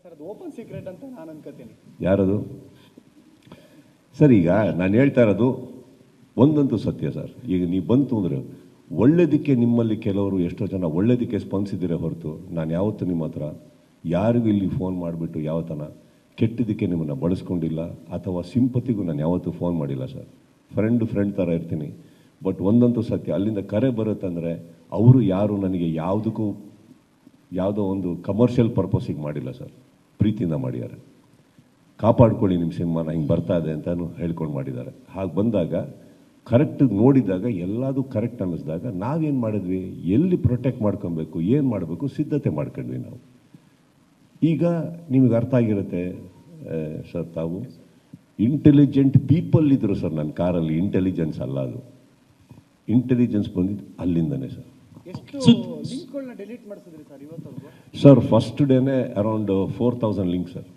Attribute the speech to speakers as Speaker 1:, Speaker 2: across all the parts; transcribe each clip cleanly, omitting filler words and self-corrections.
Speaker 1: Sir ಅದು open secret ಅಂತ ನಾನು ಅನ್ಕೋತೀನಿ.
Speaker 2: ಯಾರದು ಸರ್? ಈಗ ನಾನು ಹೇಳ್ತಾ ಇರೋದು ಒಂದಂತೂ ಸತ್ಯ ಸರ್. ಈಗ ನೀವು ಬಂತು ಅಂದರೆ ಒಳ್ಳೇದಕ್ಕೆ ನಿಮ್ಮಲ್ಲಿ ಕೆಲವರು ಎಷ್ಟೋ ಜನ ಒಳ್ಳೇದಕ್ಕೆ ಸ್ಪಂದಿಸಿದ್ದೀರ ಹೊರತು ನಾನು ಯಾವತ್ತೂ ನಿಮ್ಮ ಹತ್ರ ಯಾರಿಗೂ ಇಲ್ಲಿ ಫೋನ್ ಮಾಡಿಬಿಟ್ಟು ಯಾವತ್ತನ ಕೆಟ್ಟದಕ್ಕೆ ನಿಮ್ಮನ್ನು ಬಳಸ್ಕೊಂಡಿಲ್ಲ ಅಥವಾ ಸಿಂಪತಿಗೂ ನಾನು ಯಾವತ್ತೂ ಫೋನ್ ಮಾಡಿಲ್ಲ ಸರ್. ಫ್ರೆಂಡ್ ಥರ ಇರ್ತೀನಿ. ಬಟ್ ಒಂದಂತೂ ಸತ್ಯ, ಅಲ್ಲಿಂದ ಕರೆ ಬರುತ್ತಂದರೆ ಅವರು ಯಾರು ನನಗೆ ಯಾವುದೋ ಒಂದು ಕಮರ್ಷಿಯಲ್ ಪರ್ಪಸಿಗೆ ಮಾಡಿಲ್ಲ ಸರ್, ಪ್ರೀತಿಯಿಂದ ಮಾಡಿದ್ದಾರೆ. ಕಾಪಾಡ್ಕೊಳ್ಳಿ ನಿಮ್ಮ ಸಿನಿಮಾನ, ಹಿಂಗೆ ಬರ್ತಾ ಇದೆ ಅಂತಲೂ ಹೇಳ್ಕೊಂಡು ಮಾಡಿದ್ದಾರೆ. ಹಾಗೆ ಬಂದಾಗ ಕರೆಕ್ಟ್ ನೋಡಿದಾಗ ಎಲ್ಲದೂ ಕರೆಕ್ಟ್ ಅನ್ನಿಸಿದಾಗ ನಾವೇನು ಮಾಡಿದ್ವಿ, ಎಲ್ಲಿ ಪ್ರೊಟೆಕ್ಟ್ ಮಾಡ್ಕೊಬೇಕು, ಏನು ಮಾಡಬೇಕು ಸಿದ್ಧತೆ ಮಾಡ್ಕೊಂಡ್ವಿ ನಾವು. ಈಗ ನಿಮಗೆ ಅರ್ಥ ಆಗಿರುತ್ತೆ ಸರ್, ತಾವು ಇಂಟೆಲಿಜೆಂಟ್ ಪೀಪಲ್ ಇದ್ದರು ಸರ್ ನನ್ನ ಕಾರಲ್ಲಿ. ಇಂಟೆಲಿಜೆನ್ಸ್ ಅಲ್ಲ, ಅದು ಇಂಟೆಲಿಜೆನ್ಸ್ ಬಂದಿದ್ದು ಅಲ್ಲಿಂದನೇ ಸರ್.
Speaker 1: ಲಿಂಕ್ಗಳನ್ನ ಡಿಲೀಟ್ ಮಾಡಿಸಿದ್ರಿ ಸರ್ ಇವತ್ತು?
Speaker 2: ಸರ್ ಫಸ್ಟ್ ಡೇನೇ around 4000 link sir.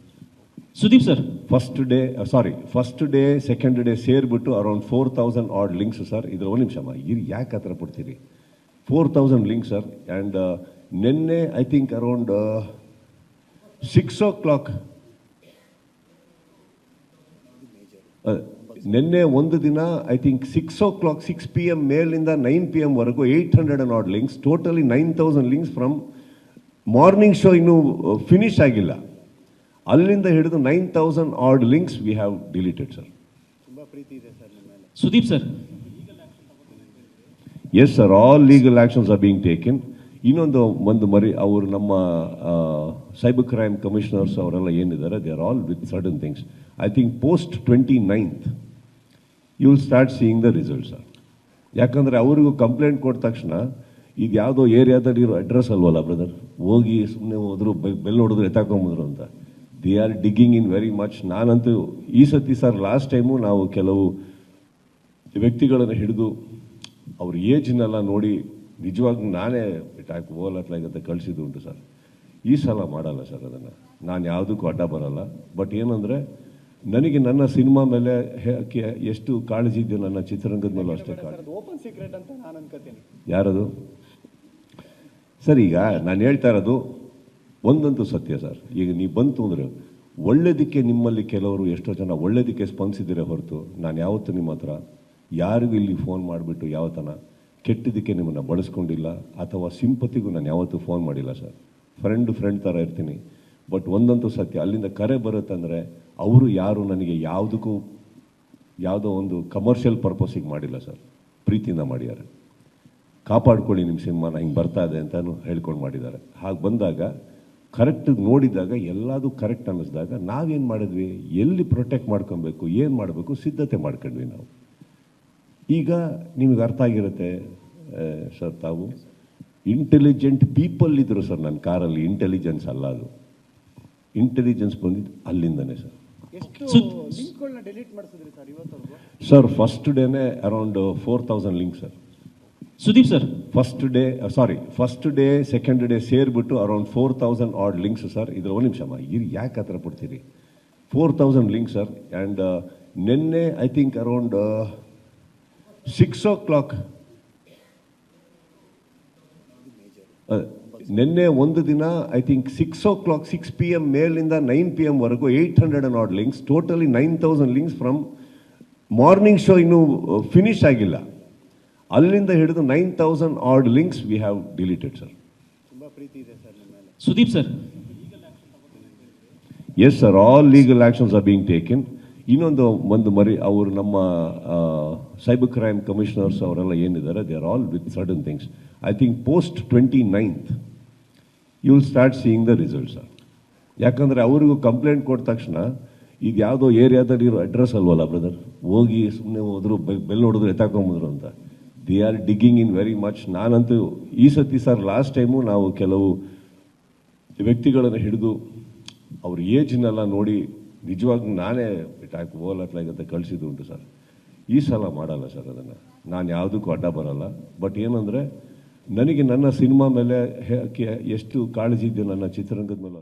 Speaker 3: Sudeep sir, first day second day ಸೇರಿಬಿಟ್ಟು ಅರೌಂಡ್ 4000 ಆಡ್ ಲಿಂಕ್ಸ್ ಸರ್. ಇದ್ರ ಒಂದು ನಿಮಿಷ ಯಾಕೆ ಆ ಥರ ಪಡ್ತೀರಿ? 4000 ಲಿಂಕ್ ಸರ್. ಆ್ಯಂಡ್ ನಿನ್ನೆ ಐ ಥಿಂಕ್ ಅರೌಂಡ್ 6 o'clock, ನಿನ್ನೆ ಒಂದು ದಿನ ಐ ಥಿಂಕ್ 6 o'clock 6 PM ಮೇಲಿಂದ 9 PM ವರೆಗೂ 800 ad links, totally 9000 links from morning show. ಇನ್ನೂ ಫಿನಿಶ್ ಆಗಿಲ್ಲ, ಅಲ್ಲಿಂದ ಹಿಡಿದು 9000 ad links we have deleted sir.
Speaker 1: ತುಂಬಾ ಪ್ರೀತಿ ಇದೆ ಸರ್ ನಿಮ್ಮ ಮೇಲೆ.
Speaker 3: Sudeep sir,
Speaker 2: yes sir, all legal actions are being taken. ಇನ್ನೊಂದು ಮರಿ ಅವರು ನಮ್ಮ ಸೈಬರ್ ಕ್ರೈಮ್ ಕಮಿಷನರ್ಸ್ ಅವರೆಲ್ಲ ಏನಿದ್ದಾರೆ, they are all with certain things. I think post 29th you will start seeing the result sir. ಯಾಕಂದರೆ ಅವರಿಗೂ ಕಂಪ್ಲೇಂಟ್ ಕೊಟ್ಟ ತಕ್ಷಣ ಇದು ಯಾವುದೋ ಏರಿಯಾದಲ್ಲಿ ಇರೋ ಅಡ್ರೆಸ್ ಅಲ್ವಲ್ಲ ಬ್ರದರ್, ಹೋಗಿ ಸುಮ್ಮನೆ ಹೋದ್ರು ಬೆಲ್ ಹೊಡೆದ್ರು ಎತ್ತಾಕೊಂಬಂದ್ರು ಅಂತ. They are digging in very much. ನಾನಂತೂ ಈ ಸತಿ ಸರ್, ಲಾಸ್ಟ್ ಟೈಮು ನಾವು ಕೆಲವು ವ್ಯಕ್ತಿಗಳನ್ನು ಹಿಡಿದು ಅವ್ರ ಏಜ್ನೆಲ್ಲ ನೋಡಿ ನಿಜವಾಗ್ಲೂ ನಾನೇ ಬಿಟ್ಟಾಕಿ ಹೋಗ್ಲತ್ಲಾಗಂತ ಕಳಿಸಿದ್ದು ಉಂಟು ಸರ್. ಈ ಸಲ ಮಾಡಲ್ಲ ಸರ್ ಅದನ್ನು, ನಾನು ಯಾವುದಕ್ಕೂ ಅಡ್ಡ ಬರಲ್ಲ. ಬಟ್ ಏನಂದರೆ ನನಗೆ ನನ್ನ ಸಿನಿಮಾ ಮೇಲೆ ಎಷ್ಟು ಕಾಳಜಿ ಇದೆಯೋ ನನ್ನ ಚಿತ್ರರಂಗದ ಮೇಲೂ ಅಷ್ಟೇ ಕಾಳಜಿ.
Speaker 1: ಓಪನ್ ಸೀಕ್ರೆಟ್ ಅಂತ ನಾನು ಅನ್ಕೋತೀನಿ.
Speaker 2: ಯಾರದು ಸರ್? ಈಗ ನಾನು ಹೇಳ್ತಾ ಇರೋದು ಒಂದಂತೂ ಸತ್ಯ ಸರ್. ಈಗ ನೀವು ಬಂತು ಅಂದರೆ ಒಳ್ಳೇದಕ್ಕೆ ನಿಮ್ಮಲ್ಲಿ ಕೆಲವರು ಎಷ್ಟೋ ಜನ ಒಳ್ಳೇದಕ್ಕೆ ಸ್ಪಂದಿಸಿದ್ದೀರ ಹೊರತು ನಾನು ಯಾವತ್ತೂ ನಿಮ್ಮ ಹತ್ರ ಯಾರಿಗೂ ಇಲ್ಲಿ ಫೋನ್ ಮಾಡಿಬಿಟ್ಟು ಯಾವತ್ತನ ಕೆಟ್ಟದಕ್ಕೆ ನಿಮ್ಮನ್ನು ಬಳಸ್ಕೊಂಡಿಲ್ಲ ಅಥವಾ ಸಿಂಪತಿಗೂ ನಾನು ಯಾವತ್ತೂ ಫೋನ್ ಮಾಡಿಲ್ಲ ಸರ್. ಫ್ರೆಂಡ್ ಥರ ಇರ್ತೀನಿ. ಬಟ್ ಒಂದಂತೂ ಸತ್ಯ, ಅಲ್ಲಿಂದ ಕರೆ ಬರುತ್ತಂದರೆ ಅವರು ಯಾರು ನನಗೆ ಯಾವುದೋ ಒಂದು ಕಮರ್ಷಿಯಲ್ ಪರ್ಪಸಿಗೆ ಮಾಡಿಲ್ಲ ಸರ್, ಪ್ರೀತಿಯಿಂದ ಮಾಡಿದ್ದಾರೆ. ಕಾಪಾಡ್ಕೊಳ್ಳಿ ನಿಮ್ಮ ಸಿನಿಮಾನ, ಹಿಂಗೆ ಬರ್ತಾ ಇದೆ ಅಂತಲೂ ಹೇಳ್ಕೊಂಡು ಮಾಡಿದ್ದಾರೆ. ಹಾಗೆ ಬಂದಾಗ ಕರೆಕ್ಟ್ ನೋಡಿದಾಗ ಎಲ್ಲದೂ ಕರೆಕ್ಟ್ ಅನ್ನಿಸಿದಾಗ ನಾವೇನು ಮಾಡಿದ್ವಿ, ಎಲ್ಲಿ ಪ್ರೊಟೆಕ್ಟ್ ಮಾಡ್ಕೊಬೇಕು, ಏನು ಮಾಡಬೇಕು ಸಿದ್ಧತೆ ಮಾಡ್ಕೊಂಡ್ವಿ ನಾವು. ಈಗ ನಿಮಗೆ ಅರ್ಥ ಆಗಿರುತ್ತೆ ಸರ್, ತಾವು ಇಂಟೆಲಿಜೆಂಟ್ ಪೀಪಲ್ ಇದ್ದರು ಸರ್ ನನ್ನ ಕಾರಲ್ಲಿ. ಇಂಟೆಲಿಜೆನ್ಸ್ ಅಲ್ಲ, ಅದು ಇಂಟೆಲಿಜೆನ್ಸ್ ಬಂದಿದ್ದು ಅಲ್ಲಿಂದನೇ ಸರ್.
Speaker 1: ಲಿಂಕ್ಗಳನ್ನ ಡಿಲೀಟ್ ಮಾಡಿಸಿದ್ರಿ ಸರ್ ಇವತ್ತು?
Speaker 2: ಸರ್ ಫಸ್ಟ್ ಡೇನೇ around 4000 link sir.
Speaker 3: Sudeep sir, first day second day ಸೇರಿಬಿಟ್ಟು ಅರೌಂಡ್ 4000 ಆಡ್ ಲಿಂಕ್ಸ್ ಸರ್. ಇದ್ರ ಒಂದು ನಿಮಿಷ ಯಾಕೆ ಆ ಥರ ಪಡ್ತೀರಿ? 4000 ಲಿಂಕ್ ಸರ್. ಆ್ಯಂಡ್ ನಿನ್ನೆ ಐ ಥಿಂಕ್ ಅರೌಂಡ್ 6 o'clock, ನಿನ್ನೆ ಒಂದು ದಿನ ಐ ಥಿಂಕ್ 6 o'clock 6 PM ಮೇಲಿಂದ 9 PM ವರೆಗೂ 800 ad links, totally 9000 links from morning show. ಇನ್ನೂ ಫಿನಿಶ್ ಆಗಿಲ್ಲ, ಅಲ್ಲಿಂದ ಹಿಡಿದು 9000 ad links we have deleted sir.
Speaker 1: ತುಂಬಾ ಪ್ರೀತಿ ಇದೆ ಸರ್ ನಿಮ್ಮ ಮೇಲೆ.
Speaker 3: Sudeep sir,
Speaker 2: yes sir, all legal actions are being taken. ಇನ್ನೊಂದು ಮರಿ ಅವರು ನಮ್ಮ ಸೈಬರ್ ಕ್ರೈಮ್ ಕಮಿಷನರ್ಸ್ ಅವರೆಲ್ಲ ಏನಿದ್ದಾರೆ, they are all with certain things. I think post 29th you will start seeing the result sir. ಯಾಕಂದರೆ ಅವರಿಗೂ ಕಂಪ್ಲೇಂಟ್ ಕೊಟ್ಟ ತಕ್ಷಣ ಇದು ಯಾವುದೋ ಏರಿಯಾದಲ್ಲಿ ಇರೋ ಅಡ್ರೆಸ್ ಅಲ್ವಲ್ಲ ಬ್ರದರ್, ಹೋಗಿ ಸುಮ್ಮನೆ ಹೋದ್ರು ಬೆಲ್ ಹೊಡೆದ್ರು ಎತ್ತಾಕೊಂಬಂದ್ರು ಅಂತ. They are digging in very much. ನಾನಂತೂ ಈ ಸತಿ ಸರ್, ಲಾಸ್ಟ್ ಟೈಮು ನಾವು ಕೆಲವು ವ್ಯಕ್ತಿಗಳನ್ನು ಹಿಡಿದು ಅವ್ರ ಏಜ್ನೆಲ್ಲ ನೋಡಿ ನಿಜವಾಗ್ಲೂ ನಾನೇ ಬಿಟ್ಟಾಕಿ ಹೋಗ್ಲತ್ಲಾಗಂತ ಕಳಿಸಿದ್ದು ಉಂಟು ಸರ್. ಈ ಸಲ ಮಾಡಲ್ಲ ಸರ್ ಅದನ್ನು, ನಾನು ಯಾವುದಕ್ಕೂ ಅಡ್ಡ ಬರಲ್ಲ. ಬಟ್ ಏನಂದರೆ ನನಗೆ ನನ್ನ ಸಿನಿಮಾ ಮೇಲೆ ಎಷ್ಟು ಕಾಳಜಿ ಇದೆಯೋ ನನ್ನ ಚಿತ್ರರಂಗದ ಮೇಲೆ